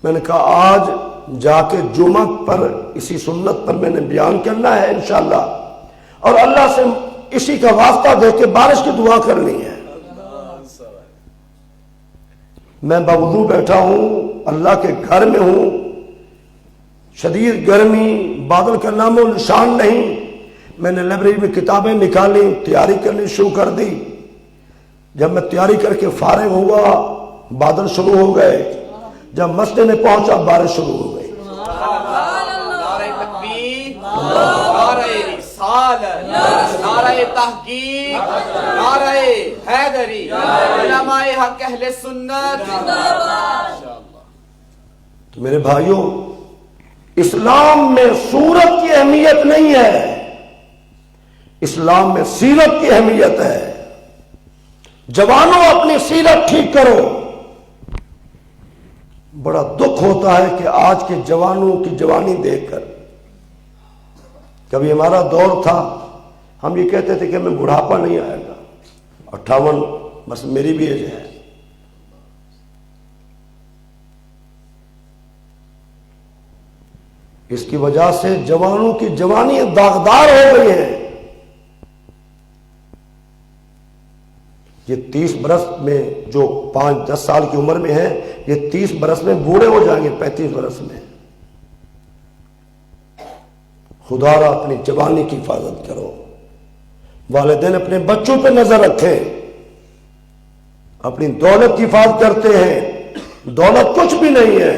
میں نے کہا آج جا کے جمعہ پر اسی سنت پر میں نے بیان کرنا ہے انشاءاللہ، اور اللہ سے اسی کا واسطہ دے کے بارش کی دعا کرنی ہے. میں باوضو بیٹھا ہوں، اللہ کے گھر میں ہوں، شدید گرمی، بادل کا نام و نشان نہیں. میں نے لائبریری میں کتابیں نکالی، تیاری کرنی شروع کر دی. جب میں تیاری کر کے فارغ ہوا بادل شروع ہو گئے. جب مسجد میں پہنچا بارش شروع ہو گئی. نعرہ تکبیر، نعرہ رسالت، نعرہ تحقیق، نعرہ حیدری، علماء حق اہل سنت. تو میرے بھائیوں، اسلام میں صورت کی اہمیت نہیں ہے، اسلام میں سیرت کی اہمیت ہے. جوانوں اپنی سیرت ٹھیک کرو. بڑا دکھ ہوتا ہے کہ آج کے جوانوں کی جوانی دیکھ کر، کبھی ہمارا دور تھا ہم یہ کہتے تھے کہ ہمیں بڑھاپا نہیں آئے گا. 58 بس میری بھی ایج ہے. اس کی وجہ سے جوانوں کی جوانی داغدار ہو گئی ہے. یہ 30 برس میں جو 5-10 سال کی عمر میں ہیں، یہ 30 برس میں بوڑھے ہو جائیں گے. 35 برس میں. خدا را اپنی جوانی کی حفاظت کرو. والدین اپنے بچوں پہ نظر رکھیں. اپنی دولت کی حفاظت کرتے ہیں. دولت کچھ بھی نہیں ہے.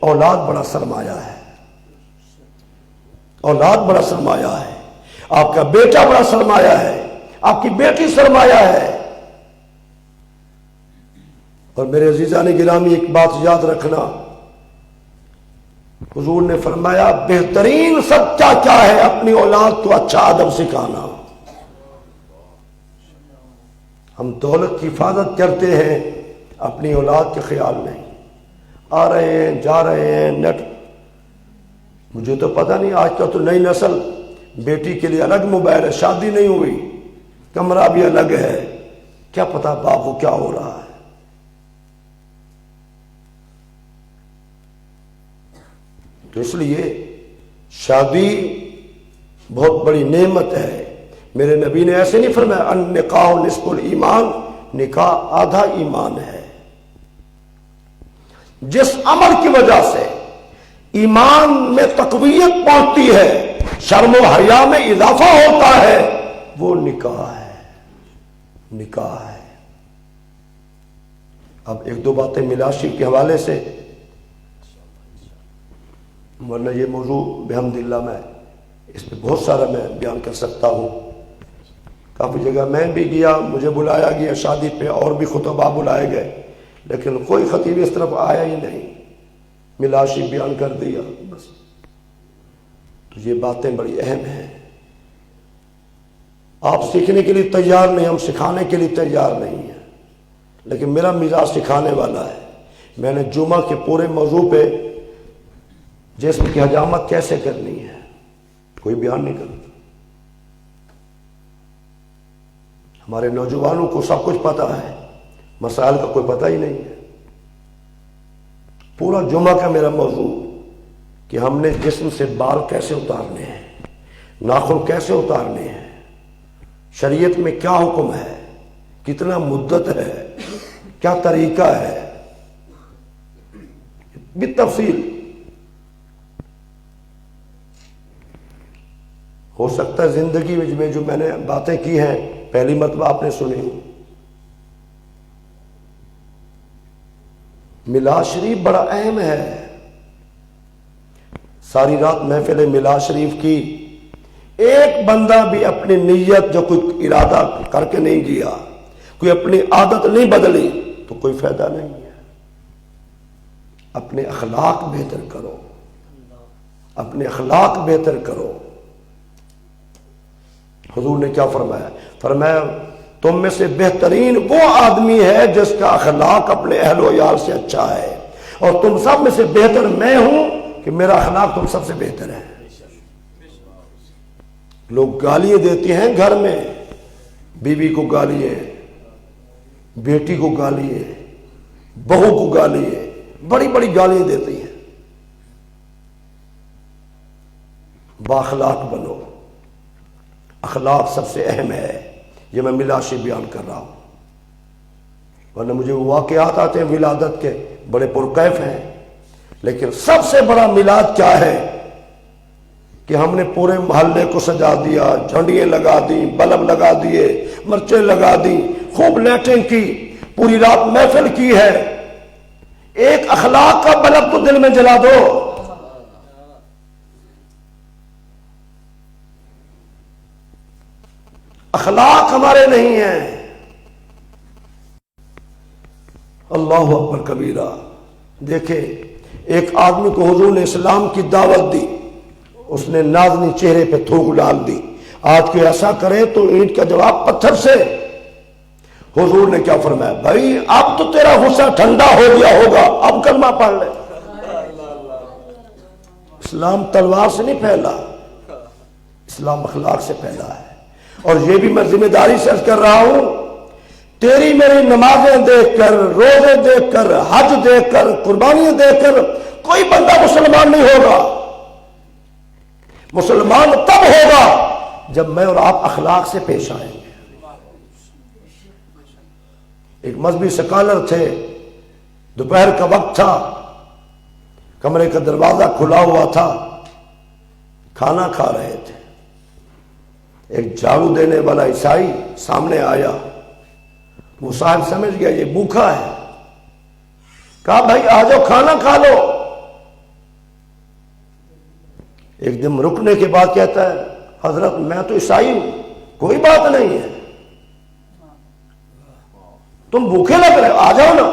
اولاد بڑا سرمایہ ہے. اولاد بڑا سرمایہ ہے. آپ کا بیٹا بڑا سرمایہ ہے. آپ کی بیٹی سرمایہ ہے. اور میرے عزیزان گرامی ایک بات یاد رکھنا، حضور نے فرمایا بہترین صدقہ کیا ہے؟ اپنی اولاد کو اچھا ادب سکھانا. ہم دولت کی حفاظت کرتے ہیں، اپنی اولاد کے خیال نہیں. آ رہے ہیں جا رہے ہیں نیٹ. مجھے تو پتہ نہیں، آج کل تو نئی نسل بیٹی کے لیے الگ موبائل ہے، شادی نہیں ہوئی کمرہ بھی الگ ہے. کیا پتا باپ کو کیا ہو رہا ہے. تو اس لیے شادی بہت بڑی نعمت ہے. میرے نبی نے ایسے نہیں فرمایا النکاح نصف الایمان، نکاح آدھا ایمان ہے. جس عمل کی وجہ سے ایمان میں تقویت پہنچتی ہے، شرم و حیا میں اضافہ ہوتا ہے، وہ نکاح ہے. نکاح ہے. اب ایک دو باتیں میلاد شریف کے حوالے سے، ورنہ یہ موضوع بحمد اللہ میں اس پہ بہت سارا میں بیان کر سکتا ہوں. کافی جگہ میں بھی گیا، مجھے بلایا گیا شادی پہ، اور بھی خطباء بلائے گئے، لیکن کوئی خطیب اس طرف آیا ہی نہیں. میلاد شریف بیان کر دیا بس. تو یہ باتیں بڑی اہم ہیں. آپ سیکھنے کے لیے تیار نہیں، ہم سکھانے کے لیے تیار نہیں ہیں. لیکن میرا مزاج سکھانے والا ہے. میں نے جمعہ کے پورے موضوع پہ جسم کی حجامت کیسے کرنی ہے کوئی بیان نہیں کرتا. ہمارے نوجوانوں کو سب کچھ پتا ہے، مسائل کا کوئی پتہ ہی نہیں ہے. پورا جمعہ کا میرا موضوع کہ ہم نے جسم سے بال کیسے اتارنے ہیں، ناخن کیسے اتارنے ہیں، شریعت میں کیا حکم ہے، کتنا مدت ہے، کیا طریقہ ہے، بالتفصیل. ہو سکتا ہے زندگی میں جو میں نے باتیں کی ہیں پہلی مرتبہ آپ نے سنی. میلاد شریف بڑا اہم ہے. ساری رات محفل میلاد شریف کی، ایک بندہ بھی اپنی نیت جو کوئی ارادہ کر کے نہیں گیا، کوئی اپنی عادت نہیں بدلی، تو کوئی فائدہ نہیں ہے. اپنے اخلاق بہتر کرو. اپنے اخلاق بہتر کرو. حضور نے کیا فرمایا؟ فرمایا تم میں سے بہترین وہ آدمی ہے جس کا اخلاق اپنے اہل و عیال سے اچھا ہے، اور تم سب میں سے بہتر میں ہوں کہ میرا اخلاق تم سب سے بہتر ہے. لوگ گالیاں دیتے ہیں گھر میں، بیوی کو گالیاں، بیٹی کو گالیاں، بہو کو گالیاں، بڑی بڑی گالیاں دیتی ہیں. بااخلاق بنو. اخلاق سب سے اہم ہے. یہ میں میلاد شریف بیان کر رہا ہوں، ورنہ مجھے واقعات آتے ہیں ولادت کے بڑے پرکیف ہیں. لیکن سب سے بڑا میلاد کیا ہے کہ ہم نے پورے محلے کو سجا دیا، جھنڈیاں لگا دی، بلب لگا دیے، مرچیں لگا دی، خوب لائٹنگ کی، پوری رات محفل کی ہے. ایک اخلاق کا بلب تو دل میں جلا دو. اخلاق ہمارے نہیں ہیں. اللہ اکبر کبیرہ. دیکھیں ایک آدمی کو حضور نے اسلام کی دعوت دی، اس نے نازنی چہرے پہ تھوک ڈال دی، آج کوئی ایسا کرے تو اینٹ کا جواب پتھر سے۔ حضور نے کیا فرمایا؟ بھائی اب تو تیرا غصہ ٹھنڈا ہو گیا ہوگا، اب کلمہ پڑھ لے۔ اسلام تلوار سے نہیں پھیلا، اسلام اخلاق سے پھیلا ہے۔ اور یہ بھی میں ذمہ داری سے عرض کر رہا ہوں، تیری میری نمازیں دیکھ کر، روزے دیکھ کر، حج دیکھ کر، قربانیاں دیکھ کر کوئی بندہ مسلمان نہیں ہوگا۔ مسلمان تب ہوگا جب میں اور آپ اخلاق سے پیش آئیں گے۔ ایک مذہبی سکالر تھے، دوپہر کا وقت تھا، کمرے کا دروازہ کھلا ہوا تھا، کھانا کھا رہے تھے۔ ایک جھاڑو دینے والا عیسائی سامنے آیا، وہ صاحب سمجھ گیا یہ بھوکا ہے، کہا بھائی آ جاؤ کھانا کھا لو۔ ایک دم رکنے کے بعد کہتا ہے حضرت میں تو عیسائی ہوں، کوئی بات نہیں ہے، تم بھوکے لگ رہے آ جاؤ نا۔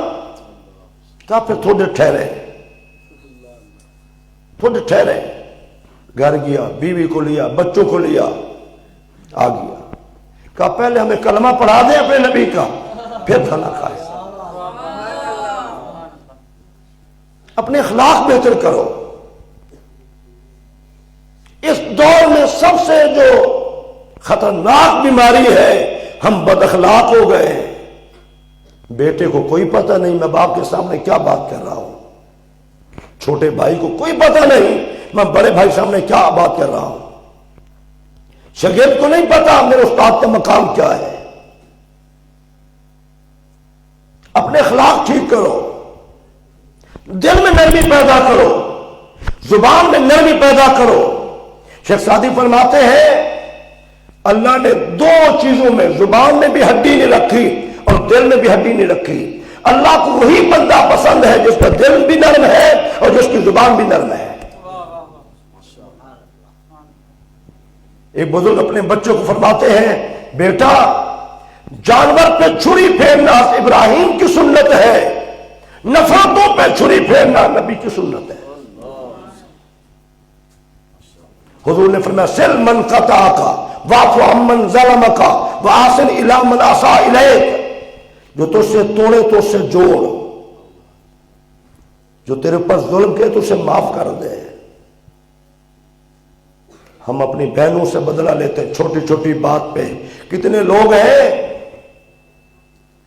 کہا پھر تھوڑے ٹھہرے، تھوڑے ٹھہرے، گھر گیا، بیوی کو لیا، بچوں کو لیا، آ گیا۔ کہا پہلے ہمیں کلمہ پڑھا دیں اپنے نبی کا، پھر کھانا کھائے۔ اپنے اخلاق بہتر کرو۔ اس دور میں سب سے جو خطرناک بیماری ہے، ہم بد اخلاق ہو گئے ہیں۔ بیٹے کو کوئی پتہ نہیں میں باپ کے سامنے کیا بات کر رہا ہوں، چھوٹے بھائی کو کوئی پتہ نہیں میں بڑے بھائی سامنے کیا بات کر رہا ہوں، شاگرد کو نہیں پتا میرے استاد کا مقام کیا ہے۔ اپنے اخلاق ٹھیک کرو، دل میں نرمی پیدا کرو، زبان میں نرمی پیدا کرو۔ شیخ سعدی فرماتے ہیں اللہ نے دو چیزوں میں، زبان میں بھی ہڈی نہیں رکھی اور دل میں بھی ہڈی نہیں رکھی۔ اللہ کو وہی بندہ پسند ہے جس کا دل بھی نرم ہے اور جس کی زبان بھی نرم ہے۔ ایک بزرگ اپنے بچوں کو فرماتے ہیں بیٹا جانور پہ چھری پھیرنا ابراہیم کی سنت ہے، نفرتوں پہ چھری پھیرنا نبی کی سنت ہے۔ حضور نے فرمایا سل من قطعک واعف عمن ظلمک واحسن الی من اساء الیک، جو تجھ سے توڑے تو اس سے جوڑ، جو تیرے پر ظلم کرے تو اسے معاف کر دے۔ ہم اپنی بہنوں سے بدلہ لیتے ہیں چھوٹی چھوٹی بات پہ۔ کتنے لوگ ہیں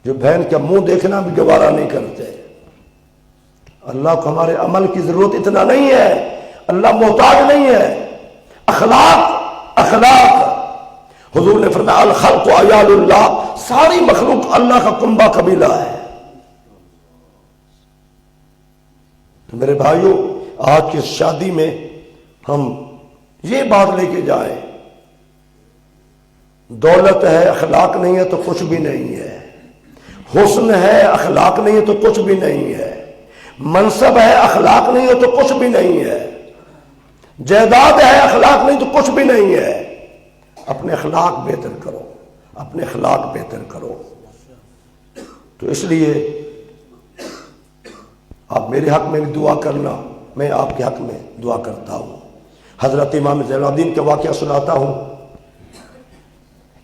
جو بہن کا منہ دیکھنا بھی گوارا نہیں کرتے۔ اللہ کو ہمارے عمل کی ضرورت اتنا نہیں ہے، اللہ محتاج نہیں ہے۔ اخلاق اخلاق، حضور نے فرمایا الخلق عیال اللہ، ساری مخلوق اللہ کا کنبہ قبیلہ ہے۔ تو میرے بھائیوں آج کی شادی میں ہم یہ بات لے کے جائیں، دولت ہے اخلاق نہیں ہے تو کچھ بھی نہیں ہے، حسن ہے اخلاق نہیں ہے تو کچھ بھی نہیں ہے، منصب ہے اخلاق نہیں ہے تو کچھ بھی نہیں ہے، جائیداد ہے اخلاق نہیں تو کچھ بھی نہیں ہے۔ اپنے اخلاق بہتر کرو، اپنے اخلاق بہتر کرو۔ تو اس لیے آپ میرے حق میں بھی دعا کرنا، میں آپ کے حق میں دعا کرتا ہوں۔ حضرت امام زین العابدین کا واقعہ سناتا ہوں۔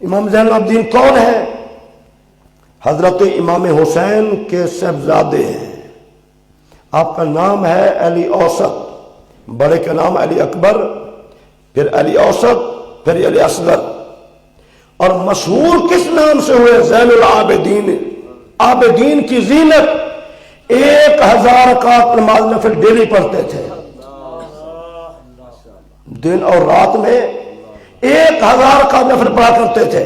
امام زین العابدین کون ہے؟ حضرت امام حسین کے صاحبزادے ہیں۔ آپ کا نام ہے علی اوسط، بڑے کا نام علی اکبر، پھر علی اوسط، پھر علی اصغر، اور مشہور کس نام سے ہوئے؟ زین العابدین، عابدین کی زینت۔ 1000 رکعت نماز نفل ڈیلی پڑھتے تھے، دن اور رات میں 1000 کا نفل پڑھا کرتے تھے۔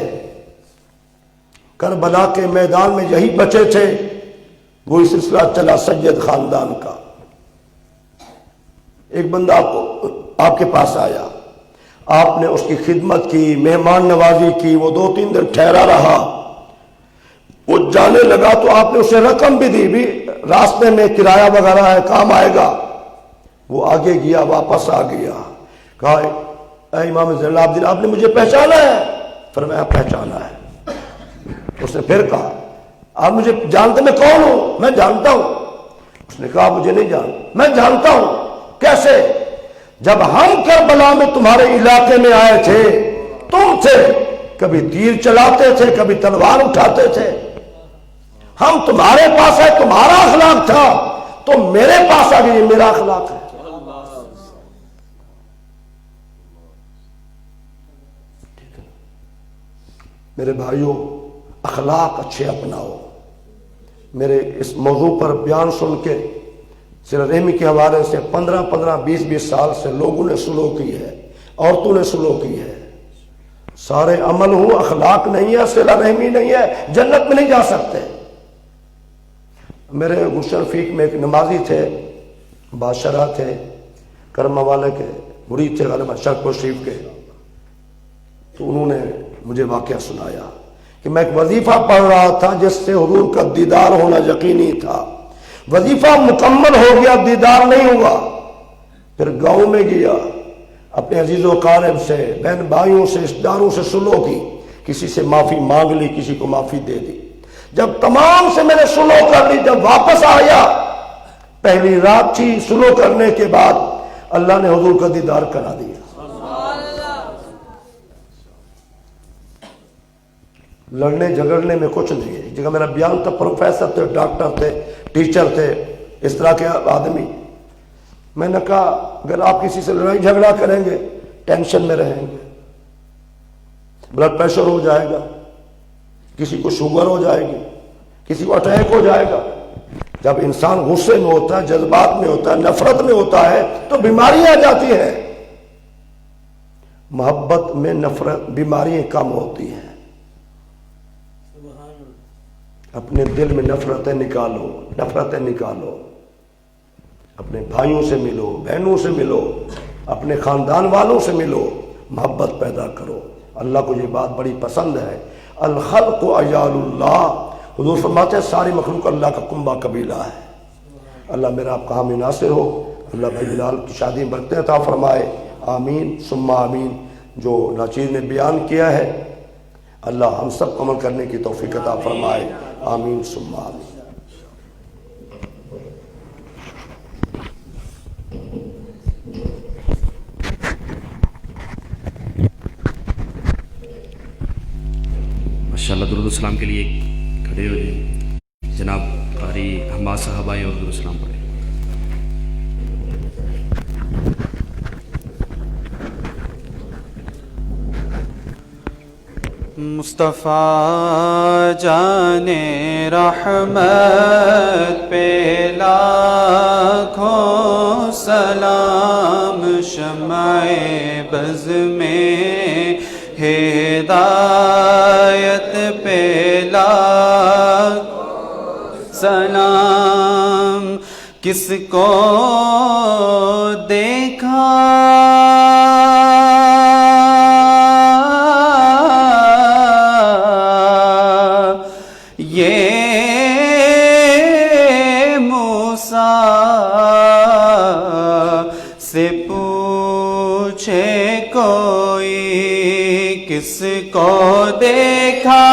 کربلا کے میدان میں یہی بچے تھے، وہی سلسلہ چلا سید خاندان کا۔ ایک بندہ آپ کے پاس آیا، آپ نے اس کی خدمت کی، مہمان نوازی کی، وہ 2-3 دن ٹھہرا رہا، وہ جانے لگا تو آپ نے اسے رقم بھی دی، بھی راستے میں کرایہ وغیرہ ہے کام آئے گا۔ وہ آگے گیا، واپس آ گیا، کہا اے امام زین العابدین آپ نے مجھے پہچانا ہے؟ فرمایا پہچانا ہے۔ اس نے پھر کہا آپ مجھے جانتے میں کون ہوں؟ میں جانتا ہوں۔ اس نے کہا مجھے نہیں جانتا۔ میں جانتا ہوں۔ کیسے؟ جب ہم کربلا میں تمہارے علاقے میں آئے تھے تم تھے، کبھی تیر چلاتے تھے، کبھی تلوار اٹھاتے تھے. ہم تمہارے پاس ہے، تمہارا اخلاق تھا، تم میرے پاس آ گئی، میرا اخلاق ہے. میرے بھائیوں، اخلاق اچھے اپناؤ. میرے اس موضوع پر بیان سن کے صلہ رحمی کے حوالے سے 15 20 سال سے لوگوں نے سلو کی ہے، عورتوں نے سلو کی ہے. سارے عمل ہوں، اخلاق نہیں ہے، صلہ رحمی نہیں ہے، جنت میں نہیں جا سکتے. میرے گلشن رفیق میں ایک نمازی تھے، بادشاہ تھے، کرما والے کے مرید تھے، غالباً شرف شریف کے. تو انہوں نے مجھے واقعہ سنایا کہ میں ایک وظیفہ پڑھ رہا تھا جس سے حضور کا دیدار ہونا یقینی تھا. وظیفہ مکمل ہو گیا، دیدار نہیں ہوا. پھر گاؤں میں گیا، اپنے عزیز و اقارب سے، بہن بھائیوں سے، رشتہ داروں سے سلو کی، کسی سے معافی مانگ لی، کسی کو معافی دے دی. جب تمام سے میں نے سلو کر لی، جب واپس آیا، پہلی رات تھی، سلو کرنے کے بعد اللہ نے حضور کا دیدار کرا دیا. لڑنے جھگڑنے میں کچھ نہیں ہے. ایک جگہ میرا بیان تھا، پروفیسر تھے، ڈاکٹر تھے، ٹیچر تھے، اس طرح کے آدمی. میں نے کہا اگر آپ کسی سے لڑائی جھگڑا کریں گے ٹینشن میں رہیں گے، بلڈ پریشر ہو جائے گا، کسی کو شوگر ہو جائے گی، کسی کو اٹیک ہو جائے گا. جب انسان غصے میں ہوتا ہے، جذبات میں ہوتا ہے، نفرت میں ہوتا ہے تو بیماریاں آ جاتی ہیں. محبت میں نفرت، بیماریاں کم ہوتی ہیں. اپنے دل میں نفرتیں نکالو، نفرتیں نکالو. اپنے بھائیوں سے ملو، بہنوں سے ملو، اپنے خاندان والوں سے ملو، محبت پیدا کرو. اللہ کو یہ بات بڑی پسند ہے. الخلق عیال اللہ، حضور فرماتے ہیں ساری مخلوق اللہ کا کنبہ قبیلہ ہے. اللہ میرا آپ کا حامی ناصر ہو. اللہ بھائی بلال کی شادی میں برکتیں عطا فرمائے. آمین ثم آمین. جو ناچیز نے بیان کیا ہے اللہ ہم سب کو عمل کرنے کی توفیق عطا فرمائے. آمین ثم آمین. ماشاءاللہ. درود السلام کے لیے کھڑے ہو جائیں. جناب قاری حماد صاحب آئے اور درود السلام پڑھیں. مصطفیٰ جان رحمت پہ لاکھوں سلام، شمع بز میں ہدایت پہ لاکھوں سلام. کس کو دیکھا سے پوچھے کوئی، کس کو دیکھا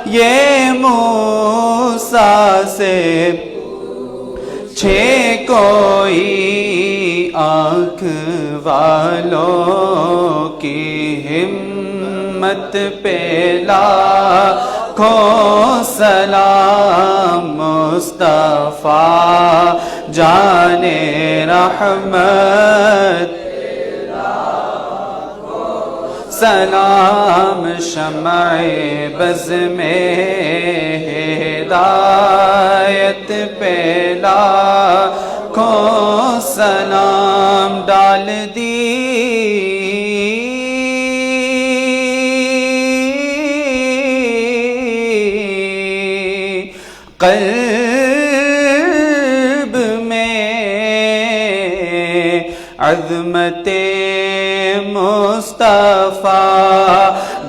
یہ موسیٰ سے پوچھے کوئی. آنکھ والوں کی ہمت پہ لاکھوں سلام. مصطفیٰ جان رحمت سلام، شمع بز میں ہدایت پہ لاکھوں سلام. ڈال دی قلب میں عظمت مصطفیٰ،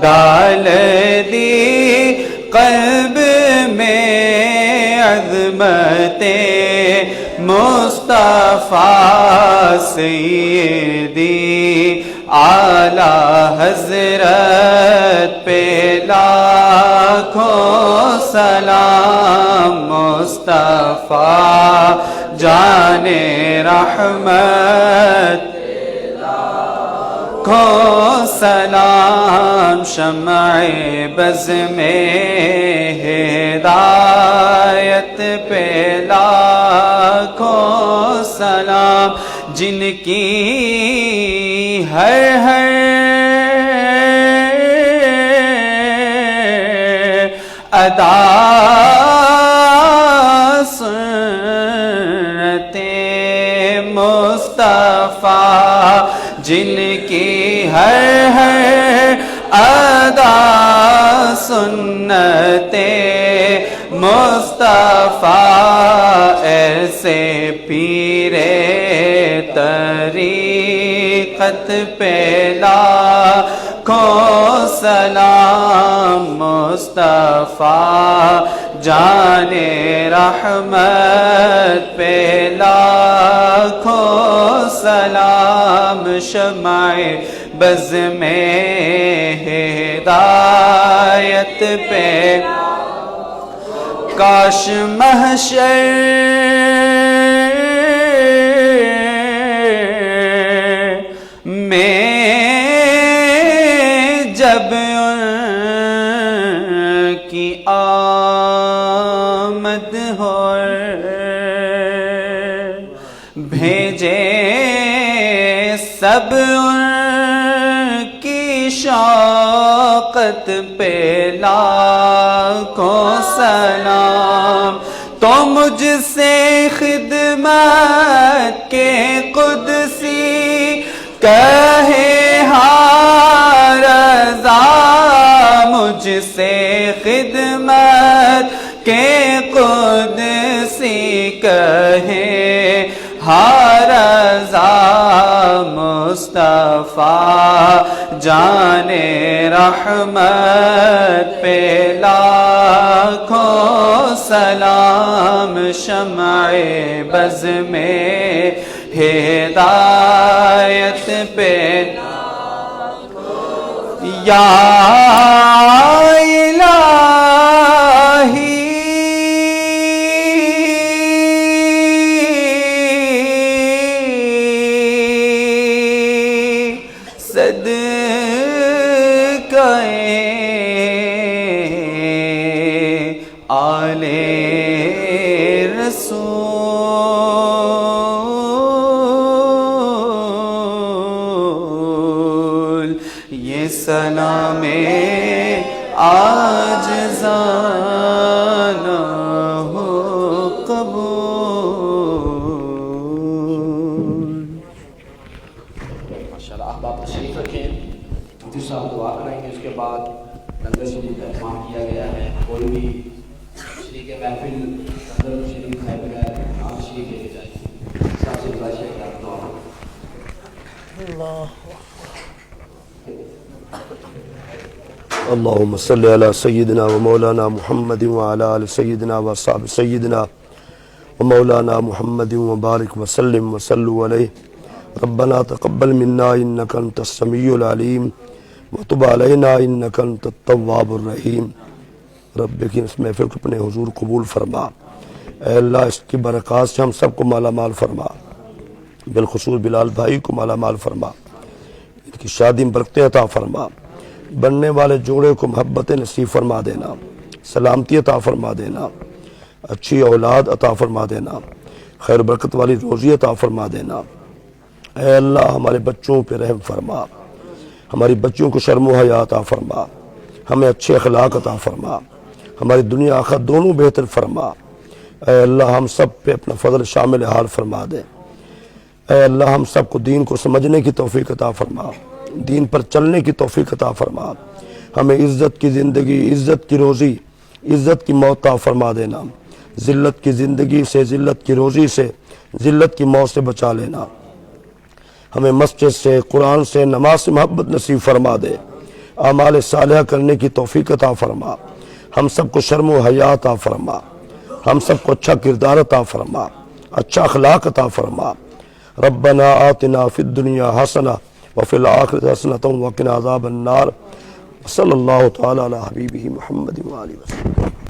ڈال دی قلب میں عظمت مصطفیٰ. سیدی اعلیٰ حضرت پہ لاکھوں سلام. مصطفیٰ جان رحمت کو سلام، شمع بز میں ہدایت پہ لاکھوں سلام، جن کی ہر ادا سنت مصطفیٰ، جن کی ہر ادا سنت مصطفیٰ، ایسے پیر طریقت پہ لاکھوں سلام، مصطفیٰ جان رحمت پہ لاکھوں سلام، شمع بز میں ہدایت پہ، کاش محشر میں جب ان کی آمد ہو، بھیجے سب ان کی شوقت پہ لاکھوں سلام، تو مجھ سے خدمت کے قدسی کہے ہاں رضا، مجھ سے خدمت کے قدسی کہے ہاں رضا، مصطفیٰ جان رحمت پہ لاکھوں سلام، شمع بز میں ہدایت پہ، یا الہی صدقہ آل رسول، یہ سلام عاجزانہ ہو قبول۔ ماشاءاللہ، احباب تشریف رکھیں، مفتی صاحب دعا کریں گے، اس کے بعد لنگر شریف کا اہتمام کیا گیا ہے، کوئی بھی شریک محفل لنگر شریف کھائے بغیر آپ شریک لے کے جائیں، صاحب سے گزارش ہے کہ آپ دعا کریں۔ اللهم صل على سيدنا ومولانا محمد وعلى آل سيدنا وصحب سيدنا ومولانا محمد وبارك وسلم وصلوا عليه ربنا تقبل منا إنك أنت السميع العليم وتب علينا إنك أنت التواب الرحيم۔ رب کی اس محفل کو اپنے حضور قبول فرما، اے اللہ اس کی برکات سے ہم سب کو مالا مال فرما، بالخصوص بلال بھائی کو مالا مال فرما، ان کی شادی میں برکتیں عطا فرما، بننے والے جوڑے کو محبت نصیب فرما دینا، سلامتی عطا فرما دینا، اچھی اولاد عطا فرما دینا، خیر برکت والی روزی عطا فرما دینا۔ اے اللہ ہمارے بچوں پہ رحم فرما، ہماری بچوں کو شرم و حیا عطا فرما، ہمیں اچھے اخلاق عطا فرما، ہماری دنیا آخرت دونوں بہتر فرما۔ اے اللہ ہم سب پہ اپنا فضل شامل حال فرما دے۔ اے اللہ ہم سب کو دین کو سمجھنے کی توفیق عطا فرما، دین پر چلنے کی توفیق عطا فرما، ہمیں عزت کی زندگی، عزت کی روزی، عزت کی موت عطا فرما دینا، ذلت کی زندگی سے، ذلت کی روزی سے، ذلت کی موت سے بچا لینا، ہمیں مسجد سے، قرآن سے، نماز سے محبت نصیب فرما دے، اعمال صالحہ کرنے کی توفیق عطا فرما، ہم سب کو شرم و حیا عطا فرما، ہم سب کو اچھا کردار عطا فرما، اچھا اخلاق عطا فرما۔ ربنا آتنا فی الدنیا حسنہ وفی الآخرۃ حسنۃ وقنا عذاب النار۔ صلی اللہ تعالی علی حبیبہ محمد وآلہ وسلم۔